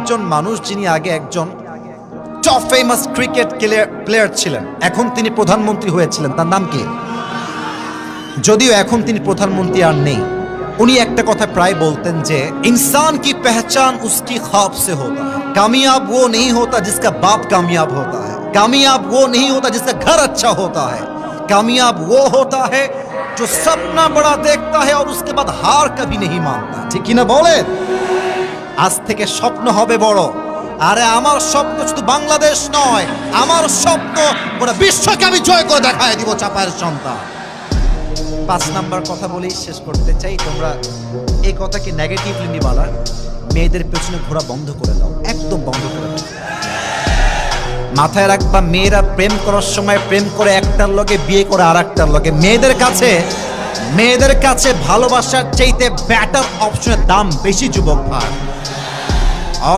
একজন মানুষ যিনি আগে একজন টপ ফেমাস ক্রিকেট প্লেয়ার ছিলেন, এখন তিনি প্রধানমন্ত্রী হয়েছিলেন। তার নাম কি? যদিও এখন তিনি প্রধানমন্ত্রী আর নেই। উনি একটা কথা প্রায় বলতেন যে ইনসান কি পেহচান উসকি ख्वाब से होता है, कामयाब वो नहीं होता जिसका बाप कामयाब होता है, कामयाब वो नहीं होता जिसका घर अच्छा होता है, कामयाब वो होता है जो सपना बड़ा देखता है और उसके बाद हार कभी नहीं मानता। ঠিক কি না বলেন? আজ থেকে স্বপ্ন হবে বড়। আরে আমার স্বপ্ন শুধু বাংলাদেশ নয়, আমার স্বপ্ন গোটা বিশ্বকে আমি জয় করে দেখায় দিব চাপায়ের সন্তান। 5 নাম্বার কথা বলেই শেষ করতে চাই। তোমরা এই কথাকে নেগেটিভলি নিবা না। মেয়েদের পেছনে ঘোরা বন্ধ করে দাও, একদম বন্ধ করে দাও। মাথায় রাখবা, মেয়েরা প্রেম করার সময় প্রেম করে একটার লগে, বিয়ে করে আর একটার লগে। মেয়েদের কাছে ভালোবাসার চাইতে ব্যাটার অপশনের দাম বেশি যুবক ভাই।